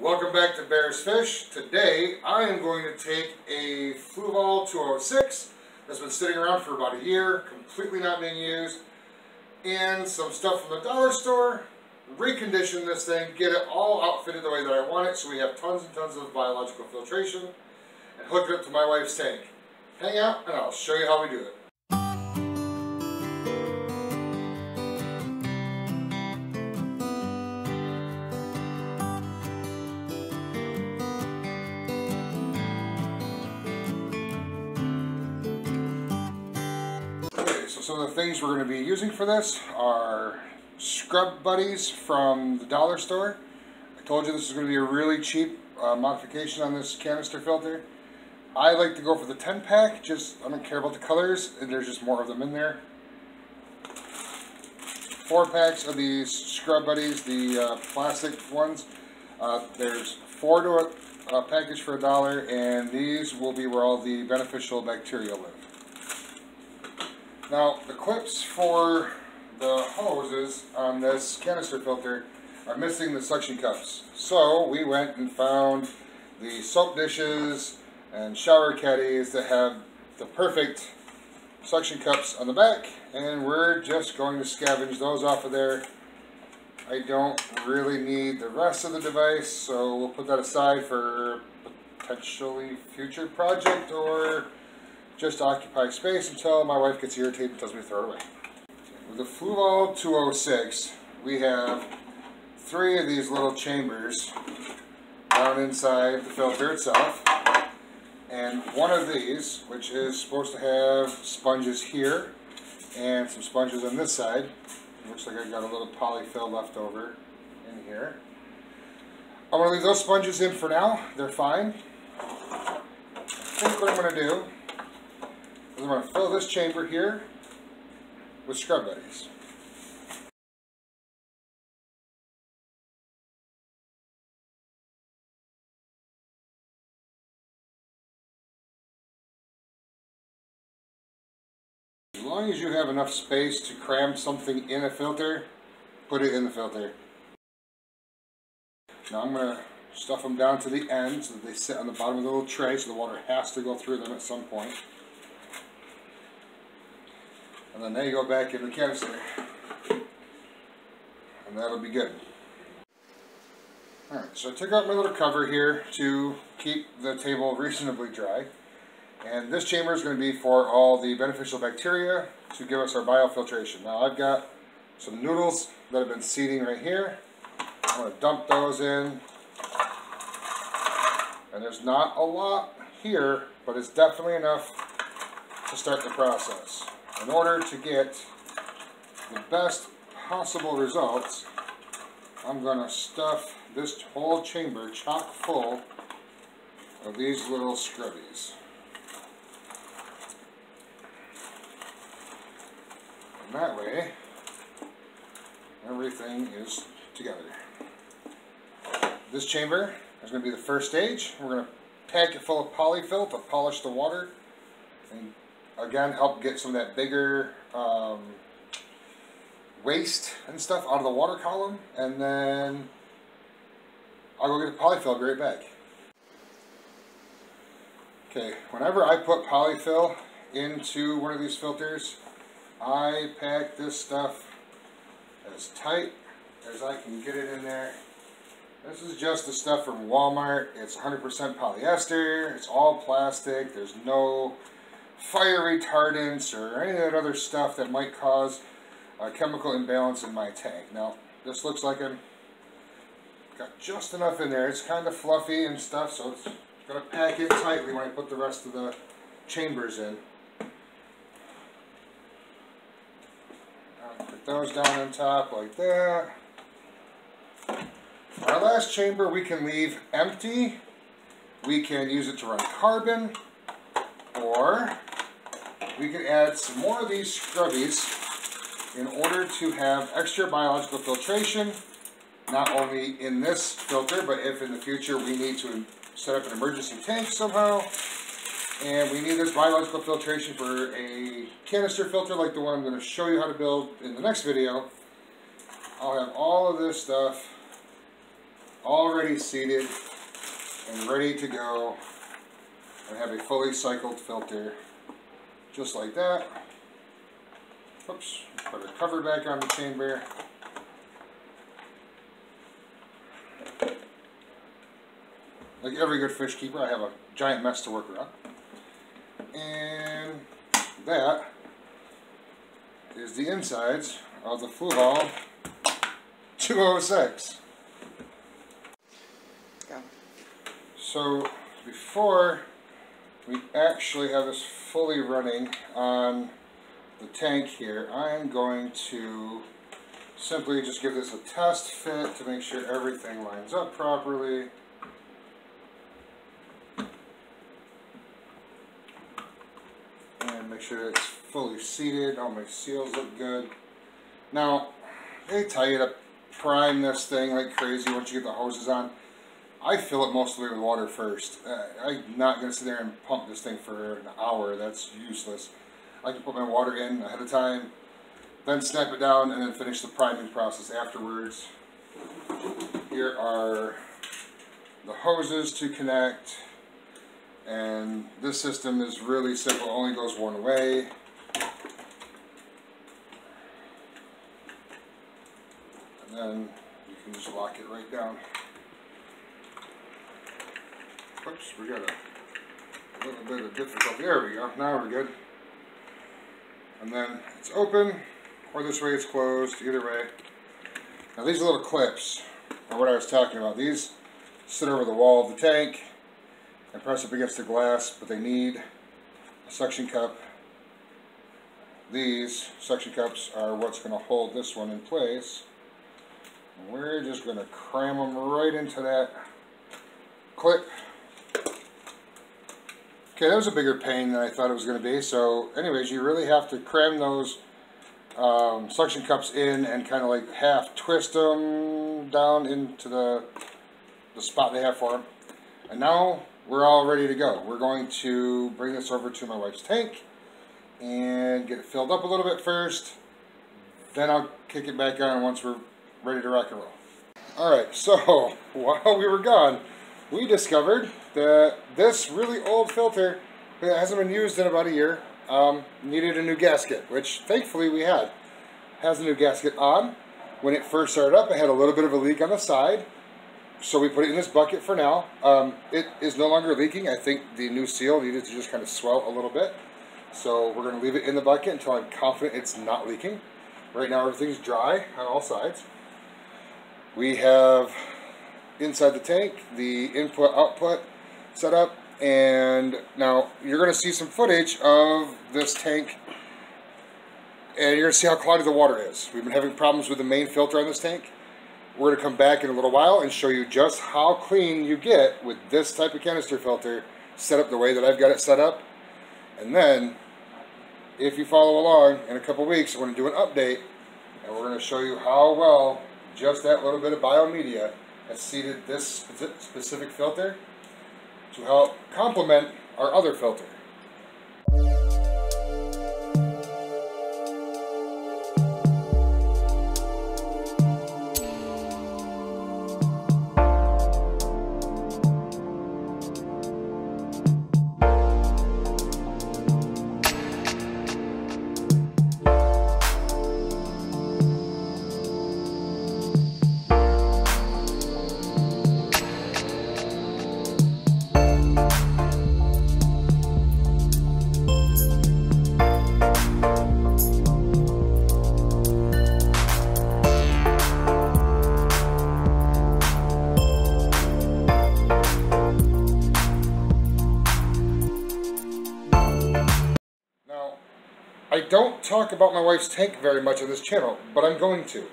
Welcome back to Bear's Fish. Today I am going to take a Fluval 206 that's been sitting around for about a year, completely not being used, and some stuff from the dollar store, recondition this thing, get it all outfitted the way that I want it so we have tons and tons of biological filtration, and hook it up to my wife's tank. Hang out and I'll show you how we do it. So some of the things we're going to be using for this are scrub buddies from the dollar store. I told you this is going to be a really cheap modification on this canister filter. I like to go for the 10-pack, I don't care about the colors, and there's just more of them in there. 4 packs of these scrub buddies, the plastic ones. There's 4 to a package for $1, and these will be where all the beneficial bacteria live. Now, the clips for the hoses on this canister filter are missing the suction cups. So we went and found the soap dishes and shower caddies that have the perfect suction cups on the back, and we're just going to scavenge those off of there. I don't really need the rest of the device, so we'll put that aside for potentially future project or just to occupy space until my wife gets irritated and tells me to throw it away. With the Fluval 206, we have 3 of these little chambers down inside the filter itself, and one of these, which is supposed to have sponges here and some sponges on this side. It looks like I've got a little polyfill left over in here. I'm going to leave those sponges in for now. They're fine. I think what I'm going to do is I'm going to fill this chamber here with scrub buddies. As long as you have enough space to cram something in a filter, put it in the filter. Now I'm going to stuff them down to the end so that they sit on the bottom of the little tray so the water has to go through them at some point. And then they go back in the canister. And that'll be good. Alright, so I took out my little cover here to keep the table reasonably dry. And this chamber is going to be for all the beneficial bacteria to give us our biofiltration. Now I've got some noodles that have been seeding right here. I'm going to dump those in. And there's not a lot here, but it's definitely enough to start the process. In order to get the best possible results, I'm going to stuff this whole chamber chock full of these little scrubbies. And that way, everything is together. This chamber is going to be the first stage. We're going to pack it full of polyfill to polish the water and again help get some of that bigger waste and stuff out of the water column, and then I'll go get the polyfill, be right back. Okay, whenever I put polyfill into one of these filters, I pack this stuff as tight as I can get it in there. This is just the stuff from Walmart. It's 100% polyester, it's all plastic, there's no fire retardants or any of that other stuff that might cause a chemical imbalance in my tank. Now, this looks like I've got just enough in there. It's kind of fluffy and stuff, so it's going to pack in tightly when I put the rest of the chambers in. I'll put those down on top like that. Our last chamber we can leave empty. We can use it to run carbon, or we can add some more of these scrubbies in order to have extra biological filtration, not only in this filter, but if in the future we need to set up an emergency tank somehow, and we need this biological filtration for a canister filter like the one I'm going to show you how to build in the next video. I'll have all of this stuff already seated and ready to go and have a fully cycled filter just like that. Oops, put a cover back on the chamber. Like every good fish keeper, I have a giant mess to work around. And that is the insides of the Fluval 206. Go. So before we actually have this fully running on the tank here, I'm going to simply just give this a test fit to make sure everything lines up properly. And make sure it's fully seated, all my seals look good. Now, they tell you to prime this thing like crazy once you get the hoses on. I fill it mostly with water first. I'm not going to sit there and pump this thing for an hour. That's useless. I can put my water in ahead of time, then snap it down, and then finish the priming process afterwards. Here are the hoses to connect, and this system is really simple. It only goes one way. And then you can just lock it right down. Whoops, we got a little bit of difficulty. There we go. Now we're good. And then it's open, or this way it's closed, either way. Now these little clips are what I was talking about. These sit over the wall of the tank and press up against the glass, but they need a suction cup. These suction cups are what's going to hold this one in place. And we're just going to cram them right into that clip. Okay, that was a bigger pain than I thought it was going to be. So anyways, you really have to cram those suction cups in and kind of like half twist them down into the spot they have for them. And now we're all ready to go. We're going to bring this over to my wife's tank and get it filled up a little bit first. Then I'll kick it back on once we're ready to rock and roll. Alright, so while we were gone, we discovered that this really old filter that hasn't been used in about a year needed a new gasket, which thankfully we had. Has a new gasket on. When it first started up, it had a little bit of a leak on the side, so we put it in this bucket for now. It is no longer leaking. I think the new seal needed to just kind of swell a little bit, so we're going to leave it in the bucket until I'm confident it's not leaking. Right now everything's dry on all sides. We have inside the tank the input-output set up, and now you're going to see some footage of this tank, and you're going to see how cloudy the water is. We've been having problems with the main filter on this tank. We're going to come back in a little while and show you just how clean you get with this type of canister filter set up the way that I've got it set up. And then, if you follow along, in a couple weeks we're going to do an update, and we're going to show you how well just that little bit of biomedia has seeded this specific filter to help complement our other filter. I don't talk about my wife's tank very much on this channel, but I'm going to.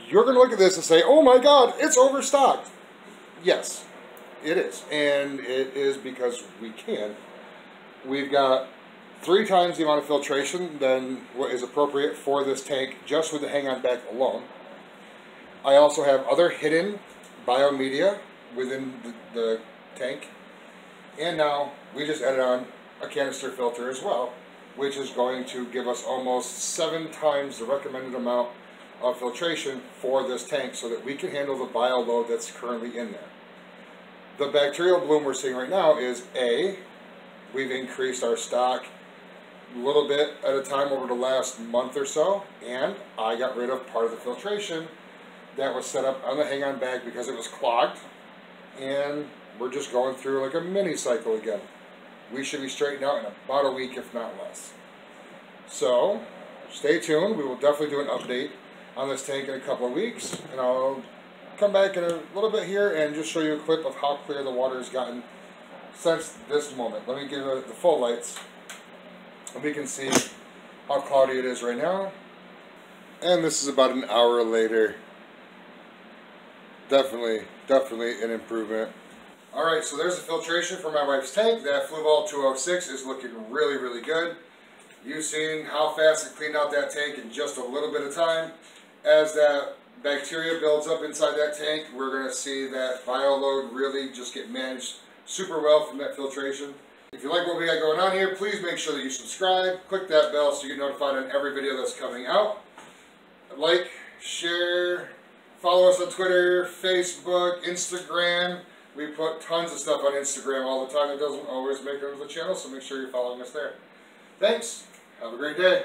You're going to look at this and say, oh my god, it's overstocked. Yes, it is. And it is because we can. We've got 3 times the amount of filtration than what is appropriate for this tank just with the hang-on back alone. I also have other hidden biomedia within the tank. And now we just added on a canister filter as well, which is going to give us almost 7 times the recommended amount of filtration for this tank so that we can handle the bio load that's currently in there. The bacterial bloom we're seeing right now is we've increased our stock a little bit at a time over the last month or so, and I got rid of part of the filtration that was set up on the hang-on bag because it was clogged, and we're just going through like a mini cycle again. We should be straightened out in about a week, if not less. So stay tuned. We will definitely do an update on this tank in a couple of weeks, and I'll come back in a little bit here and just show you a clip of how clear the water has gotten since this moment. Let me give it the full lights, and we can see how cloudy it is right now. And this is about an hour later. Definitely an improvement. Alright, so there's the filtration for my wife's tank. That Fluval 206 is looking really good. You've seen how fast it cleaned out that tank in just a little bit of time. As that bacteria builds up inside that tank, we're going to see that bio load really just get managed super well from that filtration. If you like what we got going on here, please make sure that you subscribe, click that bell so you get notified on every video that's coming out. Like, share, follow us on Twitter, Facebook, Instagram. We put tons of stuff on Instagram all the time. It doesn't always make it onto the channel, so make sure you're following us there. Thanks. Have a great day.